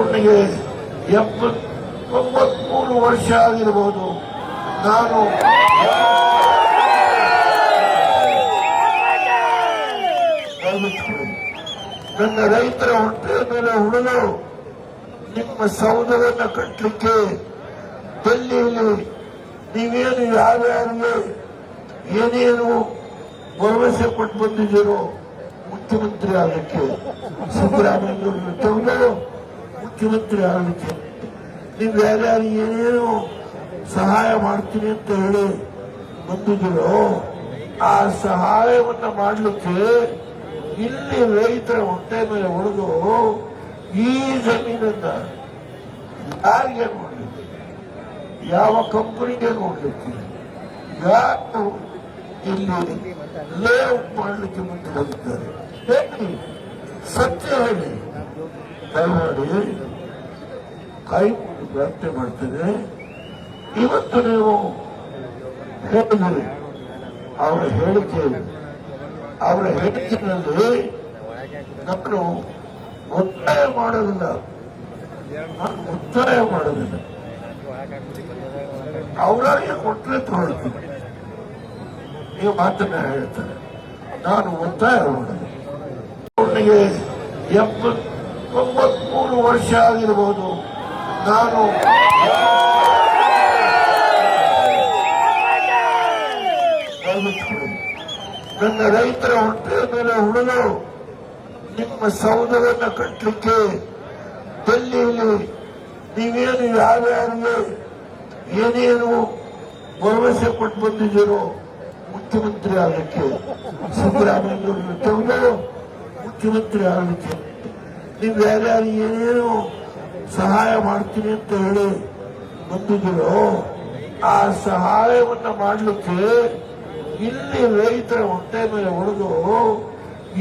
ಅವನಿಗೆ 93 ವರ್ಷ ಆಗಿರಬಹುದು. ನಾನು ನನ್ನ ರೈತರ ಹೊಟ್ಟೆಯ ಮೇಲೆ ಹುಡುಗರು ನಿಮ್ಮ ಸೌಧವನ್ನು ಕಟ್ಟಲಿಕ್ಕೆ ಡೆಲ್ಲಿಯಲ್ಲಿ ನೀವೇನು ಯಾರ್ಯಾರಿಗೆ ಏನೇನು ಭರವಸೆ ಕೊಟ್ಟು ಬಂದಿದ್ದೀರೋ ಮುಖ್ಯಮಂತ್ರಿ ಆಗಲಿಕ್ಕೆ, ಸಿದ್ದರಾಮಯ್ಯ ತೆಗೆದು ಮುಖ್ಯಮಂತ್ರಿ ಆಗಲಿಕ್ಕೆ ನೀವು ಯಾರ್ಯಾರು ಏನೇನು ಸಹಾಯ ಮಾಡ್ತೀನಿ ಅಂತ ಹೇಳಿ ಬಂದಿದ್ದೀರೋ ಆ ಸಹಾಯವನ್ನು ಮಾಡಲಿಕ್ಕೆ ಇಲ್ಲಿ ರೈತರ ಹೊಟ್ಟೆ ಮೇಲೆ ಹೊಡೆದು ಈ ಜಮೀನನ್ನ ಯಾರಿಗೆ ನೋಡ್ಲಿಕ್ಕೆ, ಯಾವ ಕಂಪನಿಗೆ ನೋಡ್ಲಿಕ್ಕೆ, ಯಾರು ಇಲ್ಲಿ ಲೇಔಟ್ ಮಾಡಲಿಕ್ಕೆ ಮುಂದೆ ಬಂದಿದ್ದಾರೆ? ಹೇಳಿ, ಸತ್ಯ ಹೇಳಿ, ದಯಮಾಡಿ ಕೈ ಪ್ರಾರ್ಥನೆ ಮಾಡ್ತೇನೆ. ಇವತ್ತು ನೀವು ಹೇಳಿದ್ರಿ ಅವರ ಹೇಳಿಕೆಯಲ್ಲಿ ನಾನು ಒತ್ತಾಯ ಮಾಡೋದಿಲ್ಲ, ಅವರಿಗೆ ಕೊಟ್ಟರೆ ತಗೊಳ್ತೀನಿ. ನೀವು ಮಾತನ್ನ ಹೇಳ್ತಾರೆ, ನಾನು ಒತ್ತಾಯ ಮಾಡೋದು. ಅವನಿಗೆ 93 ವರ್ಷ ಆಗಿರಬಹುದು. ನಾನು ನನ್ನ ರೈತರ ಹೊಟ್ಟೆಯ ಮೇಲೆ ಹುಡುಗರು ನಿಮ್ಮ ಸೌಧವನ್ನು ಕಟ್ಟಲಿಕ್ಕೆ ಡೆಲ್ಲಿಯಲ್ಲಿ ನೀವೇನು ಯಾರ್ಯಾರಿಗೆ ಏನೇನು ಭರವಸೆ ಕೊಟ್ಟು ಬಂದಿದ್ದೀರೋ ಮುಖ್ಯಮಂತ್ರಿ ಆಗಲಿಕ್ಕೆ, ಸಿದ್ದರಾಮಯ್ಯ ತೆಗೆದು ಮುಖ್ಯಮಂತ್ರಿ ಆಗಲಿಕ್ಕೆ ನೀವು ಯಾರ್ಯಾರು ಏನೇನು ಸಹಾಯ ಮಾಡ್ತೀನಿ ಅಂತ ಹೇಳಿ ಬಂದಿದ್ದೀರೋ ಆ ಸಹಾಯವನ್ನು ಮಾಡಲಿಕ್ಕೆ ಇಲ್ಲಿ ರೈತರ ಹೊಟ್ಟೆ ಮೇಲೆ ಹೊಡೆದು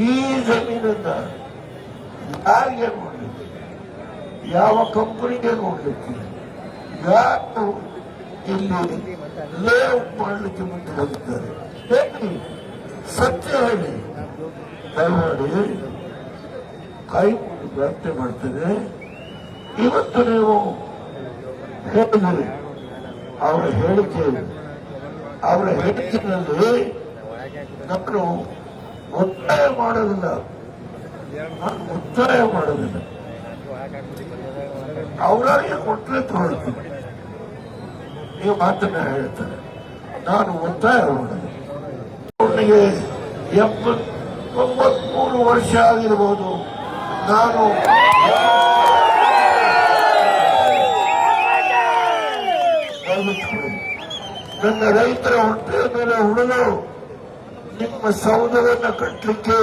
ಈ ಜಮೀನನ್ನ ಯಾರಿಗೆ ನೋಡ್ಲಿಕ್ಕೆ, ಯಾವ ಕಂಪನಿಗೆ ನೋಡ್ಲಿಕ್ಕೆ, ಯಾರು ಇಲ್ಲಿ ಲೇಔಟ್ ಮಾಡಲಿಕ್ಕೆ ಮುಂದೆ ಬಂದಿದ್ದಾರೆ? ಹೇಳಿ, ಸತ್ಯ ಹೇಳಿ, ದಯಮಾಡಿ ಕೈ ಪ್ರಾರ್ಥನೆ ಮಾಡ್ತೇನೆ. ಇವತ್ತು ನೀವು ಹೇಳಿದ್ರಿ ಅವರ ಹೇಳಿಕೆಯಲ್ಲಿ ನಾನು ಒತ್ತಾಯ ಮಾಡೋದಿಲ್ಲ, ಅವರಿಗೆ ಕೊಟ್ಟರೆ ತಗೊಳ್ತೀನಿ. ನೀವು ಮಾತನ್ನ ಹೇಳ್ತಾರೆ, ನಾನು ಒತ್ತಾಯ ಮಾಡೋದು. ಅವನಿಗೆ 93 ವರ್ಷ ಆಗಿರಬಹುದು. ನಾನು ನನ್ನ ರೈತರ ಹೊಟ್ಟೆಯ ಮೇಲೆ ಹುಡುಗರು ನಿಮ್ಮ ಸೌಧವನ್ನು ಕಟ್ಟಲಿಕ್ಕೆ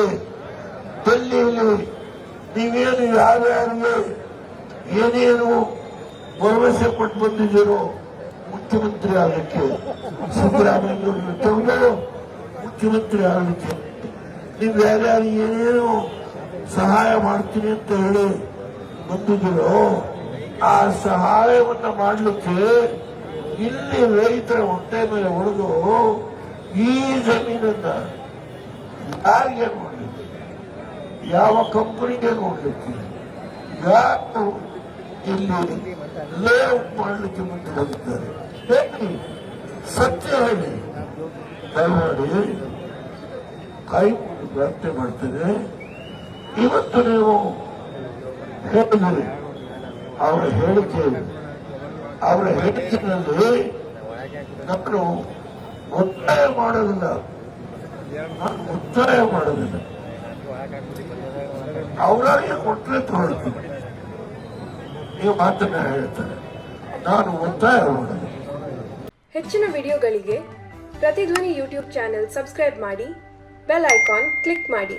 ಡೆಲ್ಲಿಯಲ್ಲಿ ನೀವೇನು ಯಾರ್ಯಾರಿಗೆ ಏನೇನು ಭರವಸೆ ಕೊಟ್ಟು ಬಂದಿದ್ದೀರೋ ಮುಖ್ಯಮಂತ್ರಿ ಆಗಲಿಕ್ಕೆ, ಸಿದ್ದರಾಮಯ್ಯ ತೆಗೆದು ಮುಖ್ಯಮಂತ್ರಿ ಆಗಲಿಕ್ಕೆ ನೀವು ಯಾರ್ಯಾರು ಏನೇನು ಸಹಾಯ ಮಾಡ್ತೀನಿ ಅಂತ ಹೇಳಿ ಬಂದಿದ್ದೀರೋ ಆ ಸಹಾಯವನ್ನು ಮಾಡಲಿಕ್ಕೆ ಇಲ್ಲಿ ರೈತರ ಹೊಟ್ಟೆ ಮೇಲೆ ಹೊಡೆದು ಈ ಜಮೀನನ್ನ ಯಾರಿಗೆ ನೋಡ್ಲಿಕ್ಕೆ, ಯಾವ ಕಂಪನಿಗೆ ನೋಡ್ಲಿಕ್ಕೆ, ಯಾರು ಇಲ್ಲಿ ಲೇಔಟ್ ಮಾಡಲಿಕ್ಕೆ ಮುಂದೆ ಬಂದಿದ್ದಾರೆ? ಹೇಳಿ, ಸತ್ಯ ಹೇಳಿ, ದಯಮಾಡಿ ಕೈ ಪ್ರಾರ್ಥನೆ ಮಾಡ್ತೇನೆ. ಇವತ್ತು ನೀವು ಹೇಳಿದ್ರಿ ಅವರ ಹೇಳಿಕೆಯಲ್ಲಿ ನಾನು ಒತ್ತಾಯ ಮಾಡೋದಿಲ್ಲ, ಅವರಿಗೆ ಕೊಟ್ಟರೆ ತಗೊಳ್ತೀನಿ. ನೀವು ಮಾತನ್ನ ಹೇಳ್ತಾರೆ, ನಾನು ಒತ್ತಾಯ ಮಾಡೋದು. ಹೆಚ್ಚಿನ ವಿಡಿಯೋಗಳಿಗೆ ಪ್ರತಿಧ್ವನಿ ಯೂಟ್ಯೂಬ್ ಚಾನೆಲ್ ಸಬ್ಸ್ಕ್ರೈಬ್ ಮಾಡಿ, ಬೆಲ್ ಐಕಾನ್ ಕ್ಲಿಕ್ ಮಾಡಿ.